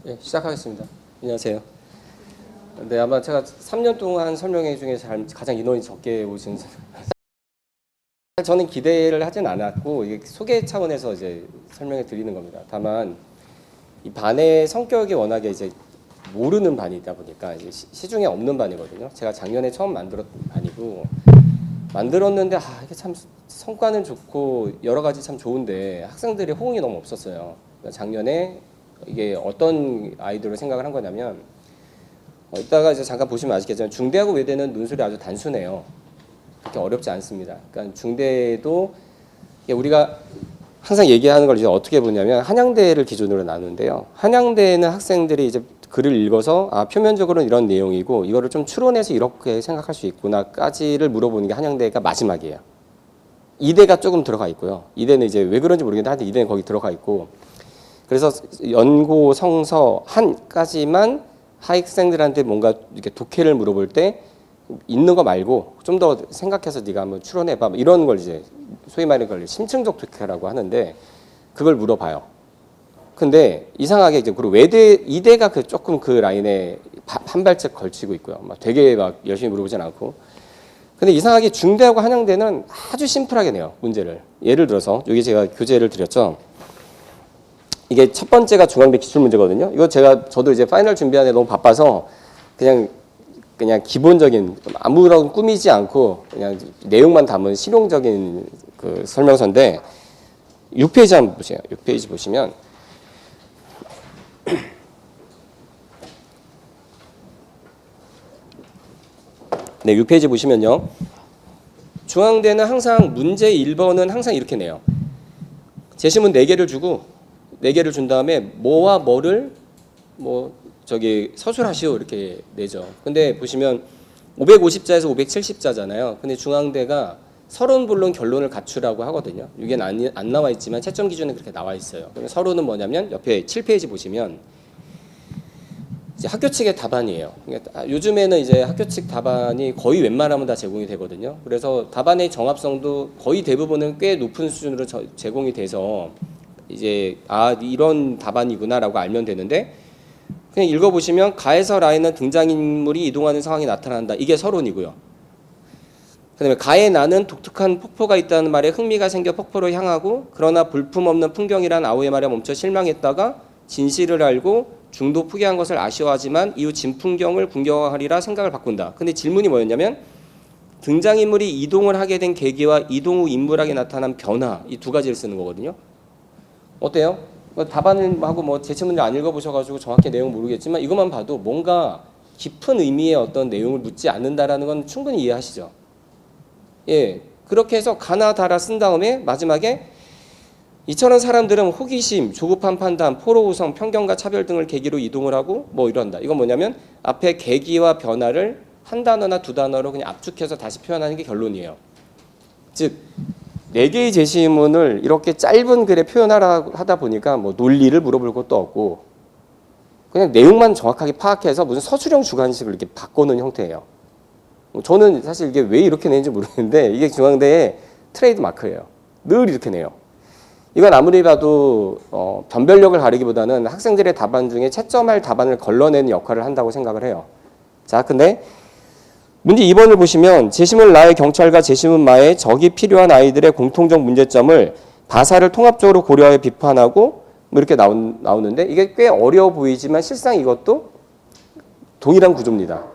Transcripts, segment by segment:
예, 시작하겠습니다. 안녕하세요. 네, 아마 제가 3년 동안 설명회 중에 가장 인원이 적게 오신. 저는 기대를 하진 않았고 이게 소개 차원에서 이제 설명해 드리는 겁니다. 다만 이 반의 성격이 워낙에 이제 모르는 반이다 보니까 이제 시중에 없는 반이거든요. 제가 작년에 처음 만들었던 반이고 만들었는데 이게 참 성과는 좋고 여러 가지 참 좋은데 학생들의 호응이 너무 없었어요. 그러니까 작년에 이게 어떤 아이디어로 생각을 한 거냐면 이따가 이제 잠깐 보시면 아시겠지만 중대하고 외대는 논술이 아주 단순해요. 그렇게 어렵지 않습니다. 그러니까 중대도 우리가 항상 얘기하는 걸 이제 어떻게 보냐면 한양대를 기준으로 나누는데요. 한양대는 학생들이 이제 글을 읽어서 표면적으로는 이런 내용이고 이거를 좀 추론해서 이렇게 생각할 수 있구나까지를 물어보는 게 한양대가 마지막이에요. 이대가 조금 들어가 있고요. 이대는 이제 왜 그런지 모르겠는데 하여튼 이대는 거기 들어가 있고 그래서 연고, 성서, 한까지만 학생들한테 뭔가 이렇게 독해를 물어볼 때 있는 거 말고 좀 더 생각해서 네가 한번 추론해봐 이런 걸 이제 소위 말하는 걸 심층적 독해라고 하는데 그걸 물어봐요. 근데 이상하게 이제 그리고 외대, 이대가 조금 그 라인에 한 발짝 걸치고 있고요. 막 되게 막 열심히 물어보진 않고. 근데 이상하게 중대하고 한양대는 아주 심플하게 내요 문제를. 예를 들어서 여기 제가 교재를 드렸죠. 이게 첫 번째가 중앙대 기출 문제거든요. 이거 저도 이제 파이널 준비하는데 너무 바빠서 그냥 기본적인 아무런 꾸미지 않고 그냥 내용만 담은 실용적인 그 설명서인데 6페이지 한번 보세요. 6페이지 보시면 네, 6페이지 보시면요. 중앙대는 항상 문제 1번은 항상 이렇게 내요. 제시문 4개를 주고 4개를 준 다음에 뭐와 뭐를 서술하시오 이렇게 내죠. 근데 보시면 550자에서 570자잖아요. 근데 중앙대가 서론, 본론, 결론을 갖추라고 하거든요. 이게 안 나와 있지만 채점 기준에 그렇게 나와 있어요. 그러면 서론은 뭐냐면 옆에 7페이지 보시면 이제 학교 측의 답안이에요. 그러니까 요즘에는 이제 학교 측 답안이 거의 웬만하면 다 제공이 되거든요. 그래서 답안의 정합성도 거의 대부분은 꽤 높은 수준으로 제공이 돼서 이제 이런 답안이구나라고 알면 되는데 그냥 읽어보시면 가에서 라에는 등장인물이 이동하는 상황이 나타난다. 이게 서론이고요. 그다음에 가에 나는 독특한 폭포가 있다는 말에 흥미가 생겨 폭포로 향하고 그러나 볼품없는 풍경이란 아우의 말에 멈춰 실망했다가 진실을 알고 중도 포기한 것을 아쉬워하지만 이후 진풍경을 궁경하리라 생각을 바꾼다. 근데 질문이 뭐였냐면 등장인물이 이동을 하게 된 계기와 이동 후 인물에게 나타난 변화 이 두 가지를 쓰는 거거든요. 어때요? 답안하고 제시문을 안 읽어보셔가지고 정확히 내용 모르겠지만 이것만 봐도 뭔가 깊은 의미의 어떤 내용을 묻지 않는다라는 건 충분히 이해하시죠? 예, 그렇게 해서 가나 다라 쓴 다음에 마지막에 이처럼 사람들은 호기심, 조급한 판단, 포로우성, 편견과 차별 등을 계기로 이동을 하고 이런다. 이건 뭐냐면 앞에 계기와 변화를 한 단어나 두 단어로 그냥 압축해서 다시 표현하는 게 결론이에요. 즉 4개의 제시문을 이렇게 짧은 글에 하다 보니까 논리를 물어볼 것도 없고 그냥 내용만 정확하게 파악해서 무슨 서술형 주관식을 이렇게 바꾸는 형태예요. 저는 사실 이게 왜 이렇게 내는지 모르겠는데 이게 중앙대의 트레이드 마크예요. 늘 이렇게 내요. 이건 아무리 봐도 변별력을 가리기보다는 학생들의 답안 중에 채점할 답안을 걸러내는 역할을 한다고 생각을 해요. 자, 근데 문제 2번을 보시면 제시문 라의 경찰과 제시문 마의 적이 필요한 아이들의 공통적 문제점을 바사를 통합적으로 고려해 비판하고 이렇게 나오는데 이게 꽤 어려워 보이지만 실상 이것도 동일한 구조입니다.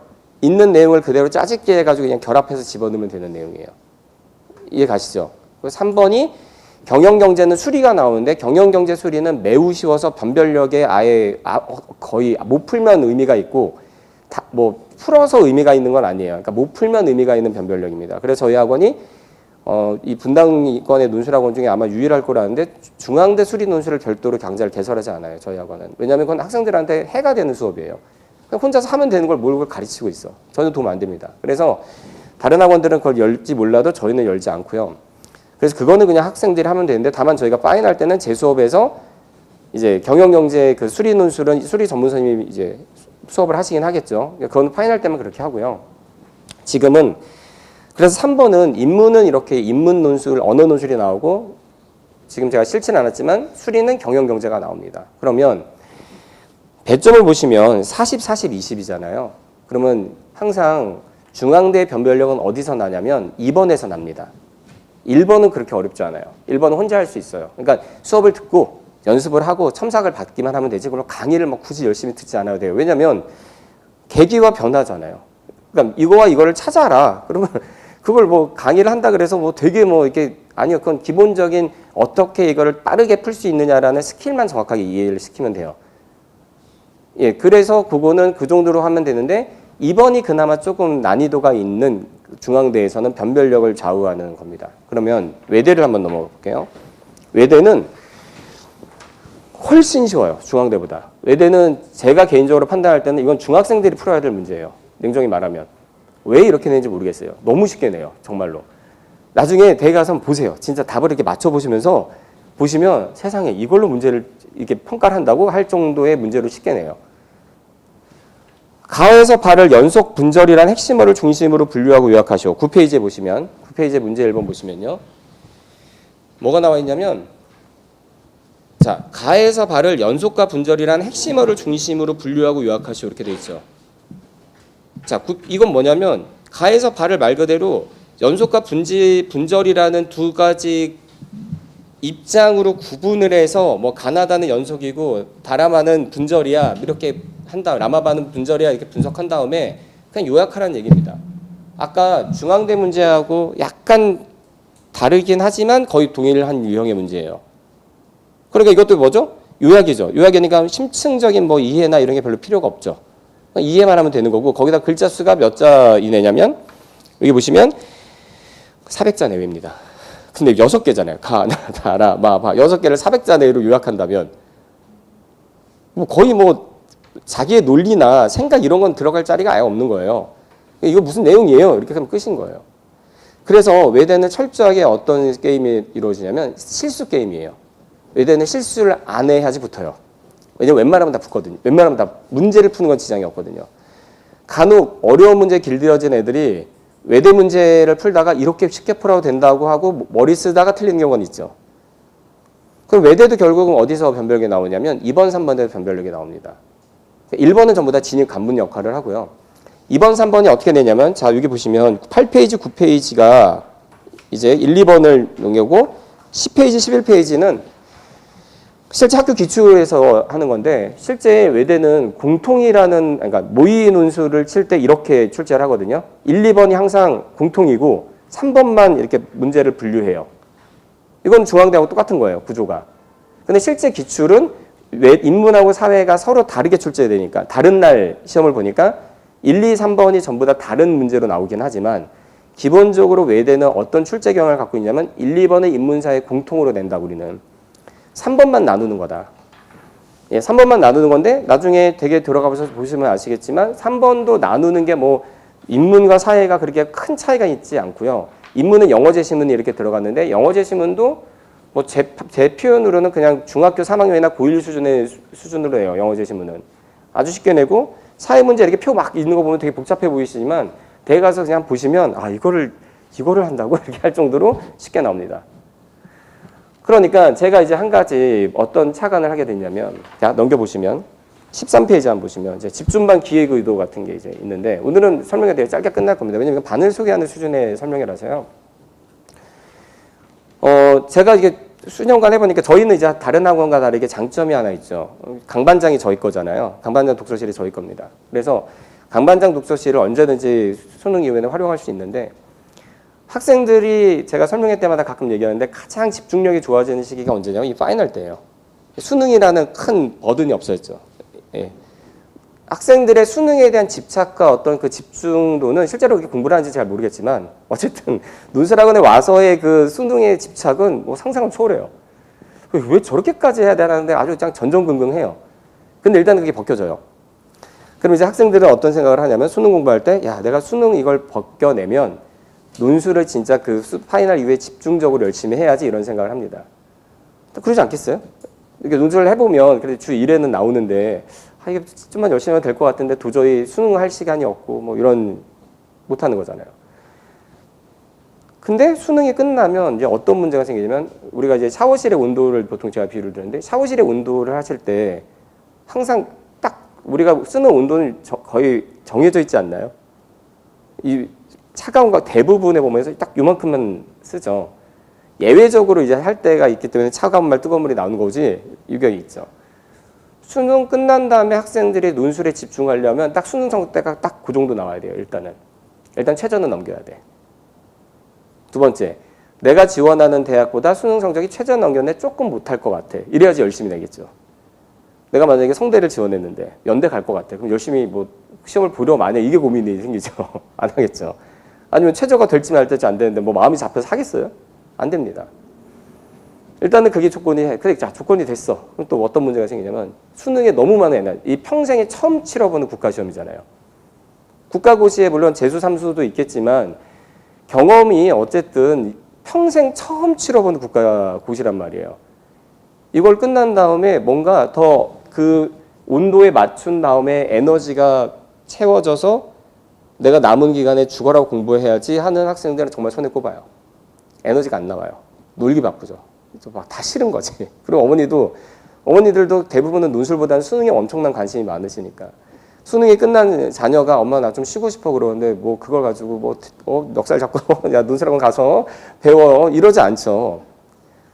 있는 내용을 그대로 짜집게 해가지고 그냥 결합해서 집어넣으면 되는 내용이에요. 이해 가시죠? 3번이 경영경제는 수리가 나오는데 경영경제 수리는 매우 쉬워서 변별력에 아예 거의 못 풀면 의미가 있고 풀어서 의미가 있는 건 아니에요. 그러니까 못 풀면 의미가 있는 변별력입니다. 그래서 저희 학원이 이 분당권의 논술학원 중에 아마 유일할 거라는데 중앙대 수리 논술을 별도로 강좌를 개설하지 않아요. 저희 학원은. 왜냐하면 그건 학생들한테 해가 되는 수업이에요. 혼자서 하면 되는 걸 뭘 가르치고 있어. 전혀 도움 안 됩니다. 그래서 다른 학원들은 그걸 열지 몰라도 저희는 열지 않고요. 그래서 그거는 그냥 학생들이 하면 되는데 다만 저희가 파인할 때는 제 수업에서 이제 경영경제 그 수리 논술은 수리 전문 선생님이 이제 수업을 하시긴 하겠죠. 그건 파인할 때만 그렇게 하고요. 지금은 그래서 3번은 인문은 이렇게 인문 논술, 언어 논술이 나오고 지금 제가 싫지는 않았지만 수리는 경영경제가 나옵니다. 그러면 배점을 보시면 40, 40, 20이잖아요. 그러면 항상 중앙대 변별력은 어디서 나냐면 2번에서 납니다. 1번은 그렇게 어렵지 않아요. 1번은 혼자 할 수 있어요. 그러니까 수업을 듣고 연습을 하고 첨삭을 받기만 하면 되지, 그럼 강의를 막 굳이 열심히 듣지 않아도 돼요. 왜냐면 계기와 변화잖아요. 그러니까 이거와 이거를 찾아라. 그러면 그걸 뭐 강의를 한다 그래서 뭐 되게 뭐 이렇게, 아니요. 그건 기본적인 어떻게 이거를 빠르게 풀 수 있느냐라는 스킬만 정확하게 이해를 시키면 돼요. 예, 그래서 그거는 그 정도로 하면 되는데 2번이 그나마 조금 난이도가 있는 중앙대에서는 변별력을 좌우하는 겁니다. 그러면 외대를 한번 넘어가 볼게요. 외대는 훨씬 쉬워요. 중앙대보다. 외대는 제가 개인적으로 판단할 때는 이건 중학생들이 풀어야 될 문제예요. 냉정히 말하면. 왜 이렇게 내는지 모르겠어요. 너무 쉽게 내요. 정말로. 나중에 대회 가서 한번 보세요. 진짜 답을 이렇게 맞춰보시면서 보시면 세상에 이걸로 문제를 이렇게 평가를 한다고 할 정도의 문제로 쉽게 내요. 가에서 발을 연속 분절이란 핵심어를 중심으로 분류하고 요약하시오. 9페이지에 보시면, 9페이지에 문제 1번 보시면요. 뭐가 나와 있냐면, 자, 가에서 발을 연속과 분절이란 핵심어를 중심으로 분류하고 요약하시오. 이렇게 돼 있죠. 자, 이건 뭐냐면, 가에서 발을 말 그대로 연속과 분절이라는 두 가지 입장으로 구분을 해서, 뭐 가나다는 연속이고 다라마는 분절이야 이렇게 한 다음, 라마바는 분절이야 이렇게 분석한 다음에 그냥 요약하라는 얘기입니다. 아까 중앙대 문제하고 약간 다르긴 하지만 거의 동일한 유형의 문제예요. 그러니까 이것도 뭐죠? 요약이죠. 요약이니까 심층적인 뭐 이해나 이런 게 별로 필요가 없죠. 이해만 하면 되는 거고, 거기다 글자 수가 몇 자 이내냐면 여기 보시면 400자 내외입니다. 근데 6개잖아요. 가, 나, 다라, 마, 바. 6개를 400자 내로 요약한다면 뭐 거의 뭐 자기의 논리나 생각 이런 건 들어갈 자리가 아예 없는 거예요. 이거 무슨 내용이에요? 이렇게 하면 끝인 거예요. 그래서 외대는 철저하게 어떤 게임이 이루어지냐면 실수 게임이에요. 외대는 실수를 안 해야지 붙어요. 왜냐면 웬만하면 다 붙거든요. 웬만하면 다 문제를 푸는 건 지장이 없거든요. 간혹 어려운 문제에 길들여진 애들이 외대 문제를 풀다가 이렇게 쉽게 풀어도 된다고 하고 머리 쓰다가 틀리는 경우가 있죠. 그럼 외대도 결국은 어디서 변별력이 나오냐면 2번, 3번에서 변별력이 나옵니다. 1번은 전부 다 진입 간분 역할을 하고요. 2번, 3번이 어떻게 되냐면, 자, 여기 보시면 8페이지, 9페이지가 이제 1, 2번을 넘기고 10페이지, 11페이지는 실제 학교 기출에서 하는 건데, 실제 외대는 공통이라는, 그러니까 모의 논술을 칠 때 이렇게 출제를 하거든요. 1, 2번이 항상 공통이고 3번만 이렇게 문제를 분류해요. 이건 중앙대하고 똑같은 거예요, 구조가. 근데 실제 기출은 인문하고 사회가 서로 다르게 출제되니까, 다른 날 시험을 보니까 1, 2, 3번이 전부 다 다른 문제로 나오긴 하지만 기본적으로 외대는 어떤 출제 경향을 갖고 있냐면 1, 2번의 인문사회 공통으로 낸다. 우리는 3번만 나누는 거다. 예, 3번만 나누는 건데 나중에 되게 들어가서 보시면 아시겠지만 3번도 나누는 게 뭐 인문과 사회가 그렇게 큰 차이가 있지 않고요. 인문은 영어 제시문이 이렇게 들어갔는데 영어 제시문도 뭐 제 표현으로는 그냥 중학교 3학년이나 고1 수준으로 해요. 영어 제시문은 아주 쉽게 내고, 사회 문제 이렇게 표 막 있는 거 보면 되게 복잡해 보이시지만 대회 가서 그냥 보시면 아 이거를 한다고 이렇게 할 정도로 쉽게 나옵니다. 그러니까 제가 이제 한 가지 어떤 착안을 하게 됐냐면, 자 넘겨보시면 13페이지 한번 보시면 이제 집중반 기획 의도 같은 게 이제 있는데, 오늘은 설명이 되게 짧게 끝날 겁니다. 왜냐면 반을 소개하는 수준의 설명이라서요. 제가 이게 수년간 해보니까 저희는 이제 다른 학원과 다르게 장점이 하나 있죠. 강반장이 저희 거잖아요. 강반장 독서실이 저희 겁니다. 그래서 강반장 독서실을 언제든지 수능 이후에는 활용할 수 있는데, 학생들이 제가 설명회 때마다 가끔 얘기하는데 가장 집중력이 좋아지는 시기가 언제냐면 이 파이널 때예요. 수능이라는 큰 버든이 없어졌죠. 예. 학생들의 수능에 대한 집착과 어떤 그 집중도는 실제로 그렇게 공부를 하는지 잘 모르겠지만 어쨌든 논술학원에 와서의 그 수능의 집착은 뭐 상상을 초월해요. 왜 저렇게까지 해야 되나는데 아주 그냥 전전긍긍해요. 근데 일단 그게 벗겨져요. 그럼 이제 학생들은 어떤 생각을 하냐면 수능 공부할 때 야 내가 수능 이걸 벗겨내면 논술을 진짜 그 파이널 이후에 집중적으로 열심히 해야지 이런 생각을 합니다. 그러지 않겠어요? 이렇게 논술을 해보면 그래도 주 1회는 나오는데 이게 좀만 열심히 하면 될 것 같은데 도저히 수능을 할 시간이 없고 뭐 이런 못하는 거잖아요. 근데 수능이 끝나면 이제 어떤 문제가 생기냐면, 우리가 이제 샤워실의 온도를 보통 제가 비유를 드는데, 샤워실의 온도를 하실 때 항상 딱 우리가 쓰는 온도는 거의 정해져 있지 않나요? 이 차가운 거 대부분에 보면서 딱 요만큼만 쓰죠. 예외적으로 이제 할 때가 있기 때문에 차가운 말, 뜨거운 물이 나오는 거지 유격이 있죠. 수능 끝난 다음에 학생들이 논술에 집중하려면 딱 수능 성적대가 딱 그 정도 나와야 돼요. 일단 최저는 넘겨야 돼. 두 번째, 내가 지원하는 대학보다 수능 성적이 최저 넘겼는데 조금 못할 것 같아. 이래야지 열심히 내겠죠. 내가 만약에 성대를 지원했는데 연대 갈 것 같아. 그럼 열심히 뭐 시험을 보려 마냐 이게 고민이 생기죠. 안 하겠죠. 아니면 최저가 될지 말지 안 되는데 뭐 마음이 잡혀서 하겠어요? 안 됩니다. 일단은 그게 조건이, 그래, 자, 조건이 됐어. 그럼 또 어떤 문제가 생기냐면 수능에 너무 많은 애들, 이 평생에 처음 치러보는 국가시험이잖아요. 국가고시에 물론 재수, 삼수도 있겠지만 경험이 어쨌든 평생 처음 치러보는 국가고시란 말이에요. 이걸 끝난 다음에 뭔가 더 그 온도에 맞춘 다음에 에너지가 채워져서 내가 남은 기간에 죽어라고 공부해야지 하는 학생들은 정말 손에 꼽아요. 에너지가 안 나와요. 놀기 바쁘죠. 막 다 싫은 거지. 그리고 어머니들도 대부분은 논술보다는 수능에 엄청난 관심이 많으시니까. 수능이 끝난 자녀가 엄마 나 좀 쉬고 싶어 그러는데 뭐 그걸 가지고 뭐 넉살 잡고 야 논술학원 가서 배워 이러지 않죠.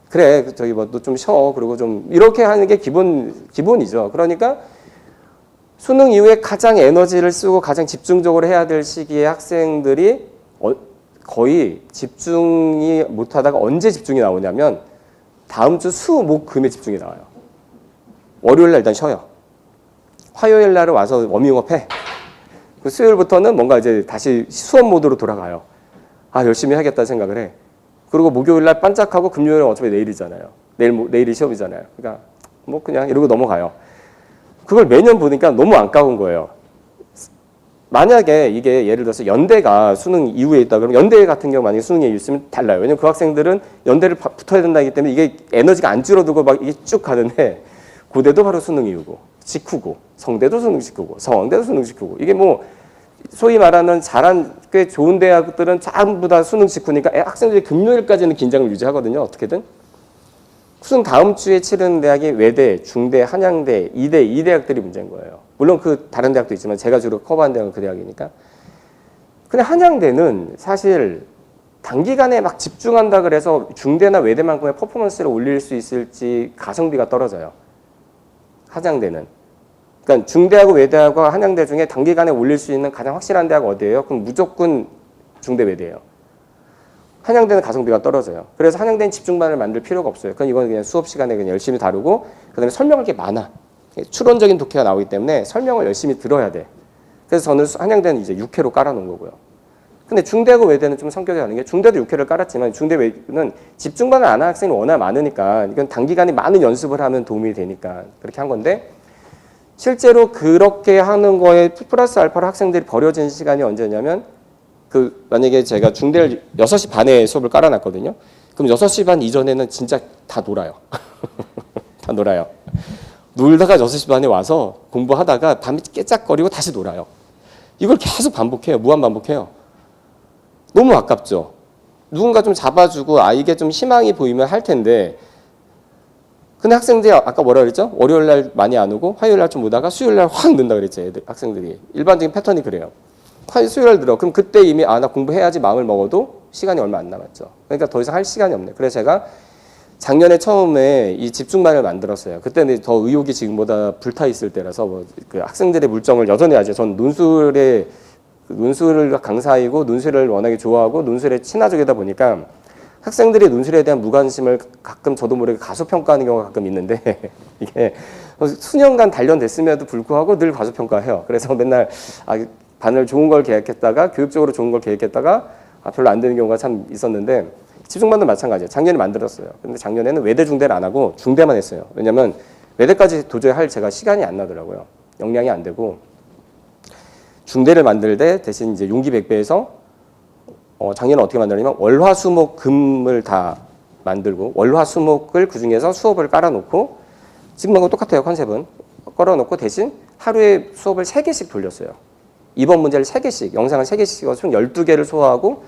그래 저기 뭐 너 좀 쉬어 그리고 좀 이렇게 하는 게 기본이죠. 그러니까 수능 이후에 가장 에너지를 쓰고 가장 집중적으로 해야 될 시기에 학생들이 거의 집중이 못하다가 언제 집중이 나오냐면 다음 주 수, 목, 금에 집중이 나와요. 월요일 날 일단 쉬어요. 화요일 날은 와서 워밍업 해. 수요일부터는 뭔가 이제 다시 수업 모드로 돌아가요. 아 열심히 하겠다 생각을 해. 그리고 목요일 날 반짝하고 금요일은 어차피 내일이잖아요. 내일이 시험이잖아요. 그러니까 뭐 그냥 이러고 넘어가요. 그걸 매년 보니까 너무 안까운 거예요. 만약에 이게 예를 들어서 연대가 수능 이후에 있다 그러면 연대 같은 경우 만약에 수능에 있으면 달라요. 왜냐면 그 학생들은 연대를 붙어야 된다기 때문에 이게 에너지가 안 줄어들고 막 이게 쭉 가는데 고대도 바로 수능 이후고 직후고 성대도 수능 직후고 서강대도 수능 직후고 이게 뭐 소위 말하는 잘한 꽤 좋은 대학들은 전부 다 수능 직후니까 학생들이 금요일까지는 긴장을 유지하거든요. 어떻게든. 수능 다음 주에 치르는 대학이 외대, 중대, 한양대, 이대 이 대학들이 문제인 거예요. 물론 그 다른 대학도 있지만 제가 주로 커버한 대학은 그 대학이니까. 근데 한양대는 사실 단기간에 막 집중한다 그래서 중대나 외대만큼의 퍼포먼스를 올릴 수 있을지 가성비가 떨어져요. 한양대는. 그러니까 중대하고 외대하고 한양대 중에 단기간에 올릴 수 있는 가장 확실한 대학 어디예요? 그럼 무조건 중대 외대예요. 한양대는 가성비가 떨어져요. 그래서 한양대는 집중반을 만들 필요가 없어요. 이건 그냥 수업 시간에 그냥 열심히 다루고 그다음에 설명할 게 많아. 추론적인 독해가 나오기 때문에 설명을 열심히 들어야 돼. 그래서 저는 한양대는 이제 6회로 깔아놓은 거고요. 근데 중대하고 외대는 좀 성격이 다른 게 중대도 6회를 깔았지만 중대 외대는 집중반을 안 하는 학생이 워낙 많으니까 이건 단기간에 많은 연습을 하면 도움이 되니까 그렇게 한 건데 실제로 그렇게 하는 거에 플러스 알파로 학생들이 버려진 시간이 언제냐면 만약에 제가 중대를 6시 반에 수업을 깔아놨거든요. 그럼 6시 반 이전에는 진짜 다 놀아요. 다 놀아요. 놀다가 6시 반에 와서 공부하다가 밤에 깨짝거리고 다시 놀아요. 이걸 계속 반복해요. 무한 반복해요. 너무 아깝죠. 누군가 좀 잡아주고 이게 좀 희망이 보이면 할 텐데 근데 학생들이 아까 뭐라 그랬죠? 월요일 날 많이 안 오고 화요일 날 좀 오다가 수요일 날 확 는다 그랬죠. 학생들이. 일반적인 패턴이 그래요. 수요일 날 들어. 그럼 그때 이미 나 공부해야지 마음을 먹어도 시간이 얼마 안 남았죠. 그러니까 더 이상 할 시간이 없네. 그래서 제가 작년에 처음에 이 집중반을 만들었어요. 그때는 더 의욕이 지금보다 불타 있을 때라서 그 학생들의 물정을 여전히 하죠. 전 논술을 강사이고 논술을 워낙에 좋아하고 논술에 친화적이다 보니까 학생들이 논술에 대한 무관심을 가끔 저도 모르게 가소평가하는 경우가 가끔 있는데 이게 수년간 단련됐음에도 불구하고 늘 가소평가해요. 그래서 맨날 반을 좋은 걸 계획했다가 교육적으로 좋은 걸 계획했다가 별로 안 되는 경우가 참 있었는데 집중반도 마찬가지예요. 작년에 만들었어요. 근데 작년에는 외대 중대를 안 하고 중대만 했어요. 왜냐하면 외대까지 도저히 할 제가 시간이 안 나더라고요. 역량이 안 되고 중대를 만들 때 대신 이제 용기 백배에서 작년에 어떻게 만들었냐면 월화수목 금을 다 만들고 월화수목을 그중에서 수업을 깔아놓고 지금하고 똑같아요. 컨셉은 깔아놓고 대신 하루에 수업을 3개씩 돌렸어요. 이번 문제를 3개씩 영상을 3개씩 찍어서 총 12개를 소화하고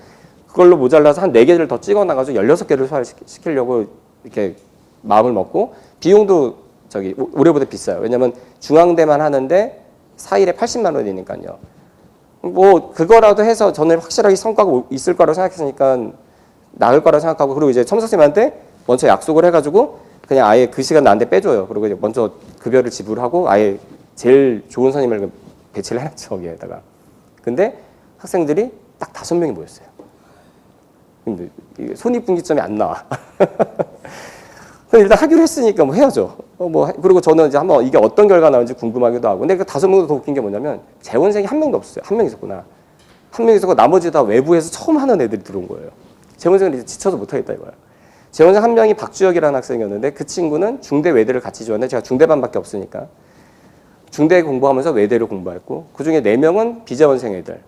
그걸로 모자라서 한 4개를 더 찍어나가서 16개를 소화시키려고 이렇게 마음을 먹고 비용도 올해보다 비싸요. 왜냐하면 중앙대만 하는데 4일에 80만 원이니까요. 뭐 그거라도 해서 저는 확실하게 성과가 있을 거라고 생각했으니까 나을 거라고 생각하고, 그리고 이제 첨삭쌤한테 먼저 약속을 해가지고 그냥 아예 그 시간 나한테 빼줘요. 그리고 이제 먼저 급여를 지불하고 아예 제일 좋은 선임을 배치를 해놨죠, 거기에다가. 근데 학생들이 딱 5명이 모였어요. 근데 이게 손익분기점이 안 나와. 일단 하기로 했으니까 뭐 해야죠. 그리고 저는 이제 한번 이게 어떤 결과 나오는지 궁금하기도 하고. 근데 그 5명도 더 웃긴 게 뭐냐면 재원생이 한 명도 없었어요. 한 명 있었구나. 한 명 있었고 나머지 다 외부에서 처음 하는 애들이 들어온 거예요. 재원생은 이제 지쳐서 못하겠다 이거야. 재원생 한 명이 박주혁이라는 학생이었는데 그 친구는 중대 외대를 같이 지원해. 제가 중대반밖에 없으니까. 중대 공부하면서 외대를 공부했고, 그중에 4명은 비재원생 애들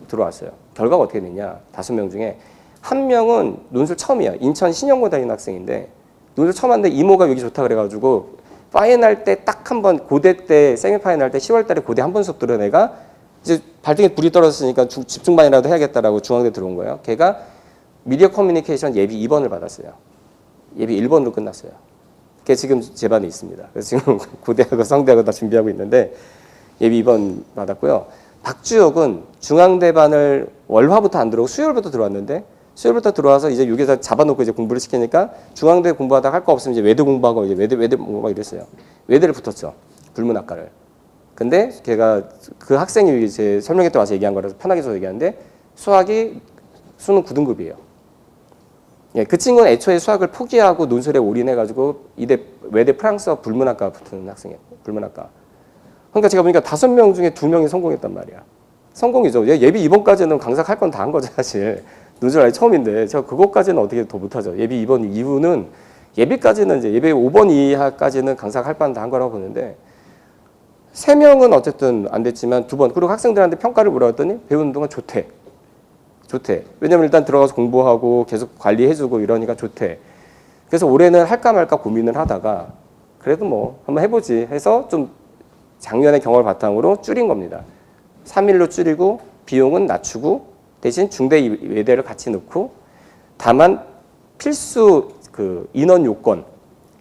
들어왔어요. 결과가 어떻게 됐냐. 5명 중에 한 명은 논술 처음이야. 인천 신영고 다니는 학생인데 논술 처음 하는데 이모가 여기 좋다 그래가지고 파이널 때 딱 한 번, 고대 때 세미파이널 때 10월 달에 고대 한 번 수업 들은 애가 이제 발등에 불이 떨어졌으니까 집중반이라도 해야겠다라고 중앙대 들어온 거예요. 걔가 미디어 커뮤니케이션 예비 2번을 받았어요. 예비 1번으로 끝났어요. 걔 지금 제 반에 있습니다. 그래서 지금 고대하고 성대하고 다 준비하고 있는데 예비 2번 받았고요. 박주혁은 중앙대반을 월화부터 안 들어오고 수요일부터 들어왔는데, 수요일부터 들어와서 이제 여기서 잡아놓고 이제 공부를 시키니까 중앙대 공부하다가 할 거 없으면 이제 외대 공부하고 이제 외대 뭐 이랬어요. 외대를 붙었죠. 불문학과를. 근데 걔가 그 학생이 제 설명회 때 와서 얘기한 거라서 편하게 저 얘기하는데 수학이 수능 9등급이에요. 예, 그 친구는 애초에 수학을 포기하고 논술에 올인해가지고 외대 프랑스어 불문학과 붙은 학생이에요. 불문학과. 그러니까 제가 보니까 5명 중에 2명이 성공했단 말이야. 성공이죠. 예비 2번까지는 강사할 건 다 한 거죠, 사실. 논술 아예 처음인데 제가 그것까지는 어떻게 더 못하죠. 예비 2번 이후는 예비까지는 이제 예비 5번 이하까지는 강사할 바는 다 한 거라고 보는데 3명은 어쨌든 안 됐지만 2번. 그리고 학생들한테 평가를 물어봤더니 배우는 동안 좋대. 왜냐면 일단 들어가서 공부하고 계속 관리해주고 이러니까 좋대. 그래서 올해는 할까 말까 고민을 하다가 그래도 뭐 한번 해보지 해서 좀 작년의 경험을 바탕으로 줄인 겁니다. 3일로 줄이고 비용은 낮추고 대신 중대 외대를 같이 넣고, 다만 필수 그 인원 요건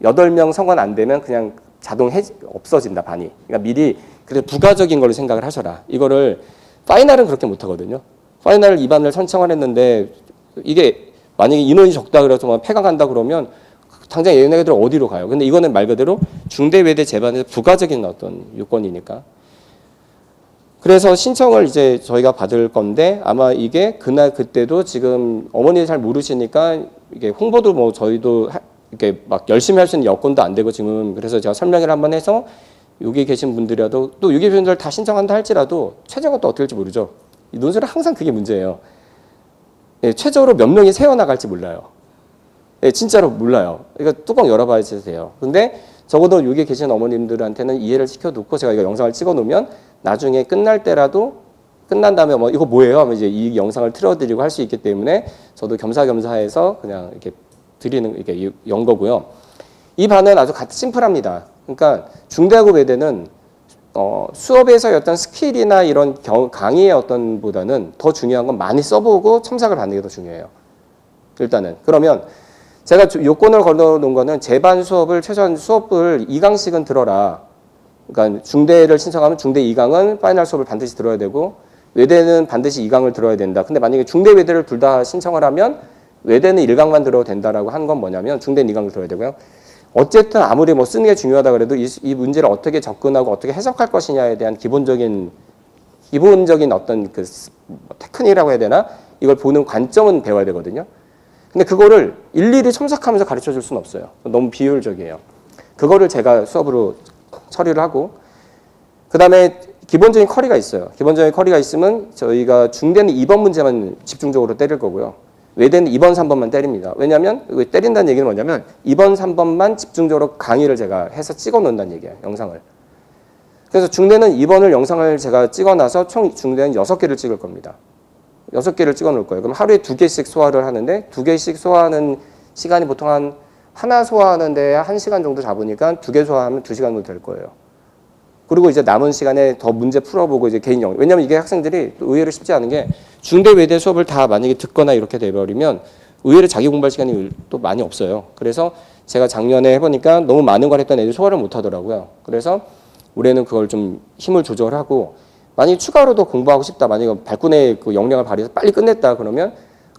8명 성원 안 되면 그냥 자동 없어진다, 반이. 그러니까 미리 그래서 부가적인 걸로 생각을 하셔라. 이거를 파이널은 그렇게 못 하거든요. 파이널 2반을 선청을 했는데 이게 만약에 인원이 적다 그래서 막 폐가 간다 그러면 당장 얘네들 어디로 가요? 근데 이거는 말 그대로 중대 외대 재반에서 부가적인 어떤 요건이니까. 그래서 신청을 이제 저희가 받을 건데 아마 이게 그때도 지금 어머니 잘 모르시니까 이게 홍보도 뭐 저희도 이렇게 막 열심히 할 수 있는 여건도 안 되고 지금, 그래서 제가 설명을 한번 해서 여기 계신 분들이라도 또 여기 분들 다 신청한다 할지라도 최저가 또 어떻게 될지 모르죠. 이 논술은 항상 그게 문제예요. 예, 최저로 몇 명이 새어나갈지 몰라요. 예, 진짜로 몰라요. 그러니까 뚜껑 열어봐야 돼요. 근데 적어도 여기 계신 어머님들한테는 이해를 시켜놓고 제가 이거 영상을 찍어놓으면 나중에 끝날 때라도 끝난 다음에 뭐 이거 뭐예요? 하면 이제 이 영상을 틀어드리고 할 수 있기 때문에 저도 겸사겸사해서 그냥 이렇게 드리는 이렇게 연 거고요. 이 반은 아주 심플합니다. 그러니까 중대하고 외대는 수업에서의 어떤 스킬이나 이런 강의의 어떤 보다는 더 중요한 건 많이 써보고 첨삭을 받는 게 더 중요해요. 일단은 그러면 제가 요건을 걸어놓은 거는 제반 수업을 최소한 수업을 2강씩은 들어라. 그러니까 중대를 신청하면 중대 2강은 파이널 수업을 반드시 들어야 되고 외대는 반드시 2강을 들어야 된다. 근데 만약에 중대 외대를 둘 다 신청을 하면 외대는 1강만 들어도 된다라고 한 건 뭐냐면 중대는 2강을 들어야 되고요. 어쨌든 아무리 뭐 쓰는 게 중요하다 그래도 이 문제를 어떻게 접근하고 어떻게 해석할 것이냐에 대한 기본적인 어떤 그 테크닉이라고 해야 되나? 이걸 보는 관점은 배워야 되거든요. 근데 그거를 일일이 첨삭하면서 가르쳐 줄 수는 없어요. 너무 비효율적이에요. 그거를 제가 수업으로 처리를 하고, 그 다음에 기본적인 커리가 있어요. 기본적인 커리가 있으면 저희가 중대는 2번 문제만 집중적으로 때릴 거고요. 외대는 2번, 3번만 때립니다. 왜냐하면 왜 때린다는 얘기는 뭐냐면 2번, 3번만 집중적으로 강의를 제가 해서 찍어 놓는다는 얘기예요. 영상을. 그래서 중대는 2번을 영상을 제가 찍어놔서 총 중대는 6개를 찍을 겁니다. 6개를 찍어 놓을 거예요. 그럼 하루에 2개씩 소화를 하는데 2개씩 소화하는 시간이 보통 하나 소화하는데 1시간 정도 잡으니까 2개 소화하면 2시간 정도 될 거예요. 그리고 이제 남은 시간에 더 문제 풀어보고 이제 개인 영역. 왜냐면 이게 학생들이 의외로 쉽지 않은 게 중대 외대 수업을 다 만약에 듣거나 이렇게 돼버리면 의외로 자기 공부할 시간이 또 많이 없어요. 그래서 제가 작년에 해보니까 너무 많은 걸 했던 애들이 소화를 못 하더라고요. 그래서 올해는 그걸 좀 힘을 조절하고 만약에 추가로 더 공부하고 싶다. 만약에 발군의 그 역량을 발휘해서 빨리 끝냈다 그러면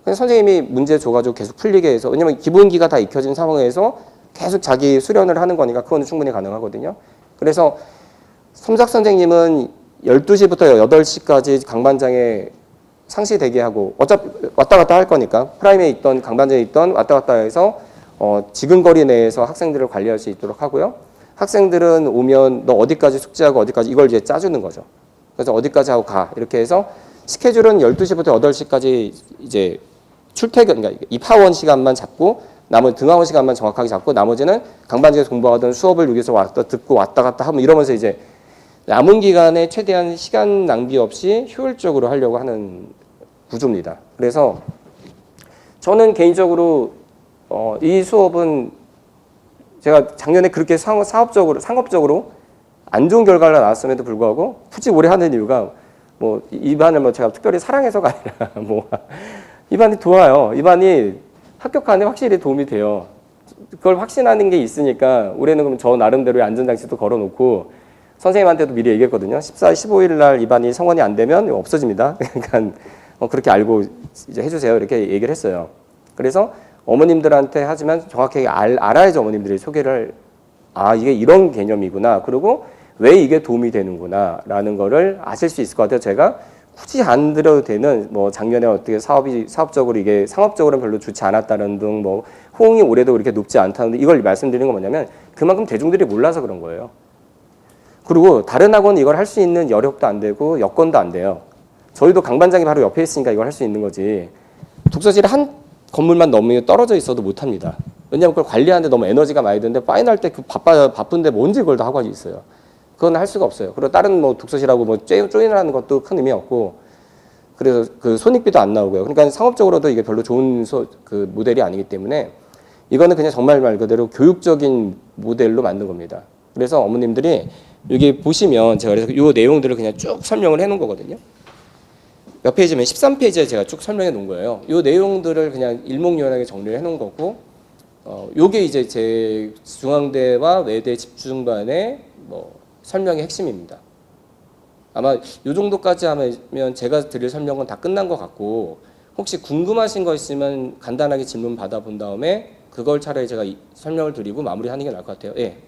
그냥 선생님이 문제 줘가지고 계속 풀리게 해서 왜냐면 기본기가 다 익혀진 상황에서 계속 자기 수련을 하는 거니까 그건 충분히 가능하거든요. 그래서 섬작 선생님은 12시부터 8시까지 강반장에 상시 대기하고 어차피 왔다 갔다 할 거니까 프라임에 있던 강반장에 있던 왔다 갔다 해서 지근거리 내에서 학생들을 관리할 수 있도록 하고요. 학생들은 오면 너 어디까지 숙제하고 어디까지 이걸 이제 짜주는 거죠. 그래서 어디까지 하고 가 이렇게 해서 스케줄은 12시부터 8시까지 이제 출퇴근 그러니까 입하원 시간만 잡고 남은 등하원 시간만 정확하게 잡고 나머지는 강반장에서 공부하던 수업을 여기서 왔다 듣고 왔다 갔다 하면 이러면서 이제 남은 기간에 최대한 시간 낭비 없이 효율적으로 하려고 하는 구조입니다. 그래서 저는 개인적으로 이 수업은 제가 작년에 그렇게 상업적으로 안 좋은 결과가 나왔음에도 불구하고 굳이 오래 하는 이유가 뭐 이 반을 뭐 제가 특별히 사랑해서가 아니라 뭐 이 반이 좋아요. 이 반이 합격하는 데 확실히 도움이 돼요. 그걸 확신하는 게 있으니까 올해는 그럼 저 나름대로의 안전장치도 걸어놓고 선생님한테도 미리 얘기했거든요. 14일, 15일 날 이 반이 성원이 안 되면 없어집니다. 그러니까 그렇게 알고 이제 해주세요. 이렇게 얘기를 했어요. 그래서 어머님들한테 하지만 정확하게 알아야지 어머님들이 소개를 이게 이런 개념이구나. 그리고 왜 이게 도움이 되는구나 라는 거를 아실 수 있을 것 같아요. 제가 굳이 안 들어도 되는 뭐 작년에 어떻게 사업적으로 이게 상업적으로는 별로 좋지 않았다는 등 뭐 호응이 올해도 그렇게 높지 않다는 등 이걸 말씀드리는 건 뭐냐면 그만큼 대중들이 몰라서 그런 거예요. 그리고 다른 학원은 이걸 할 수 있는 여력도 안 되고 여건도 안 돼요. 저희도 강반장이 바로 옆에 있으니까 이걸 할 수 있는 거지. 독서실에 한 건물만 너무 떨어져 있어도 못 합니다. 왜냐하면 그걸 관리하는데 너무 에너지가 많이 드는데 파이널 때 그 바쁜데 뭔지 그걸 다 하고 있어요. 그건 할 수가 없어요. 그리고 다른 뭐 독서실하고 뭐 조인하는 것도 큰 의미 없고 그래서 그 손익비도 안 나오고요. 그러니까 상업적으로도 이게 별로 좋은 그 모델이 아니기 때문에 이거는 그냥 정말 말 그대로 교육적인 모델로 만든 겁니다. 그래서 어머님들이 여기 보시면 제가 그래서 이 내용들을 그냥 쭉 설명을 해놓은 거거든요. 몇 페이지면 13페이지에 제가 쭉 설명해 놓은 거예요. 이 내용들을 그냥 일목요연하게 정리를 해놓은 거고, 요게 이제 제 중앙대와 외대 집중반의 뭐 설명의 핵심입니다. 아마 이 정도까지 하면 제가 드릴 설명은 다 끝난 것 같고 혹시 궁금하신 거 있으면 간단하게 질문 받아본 다음에 그걸 차라리 제가 설명을 드리고 마무리하는 게 나을 것 같아요. 예.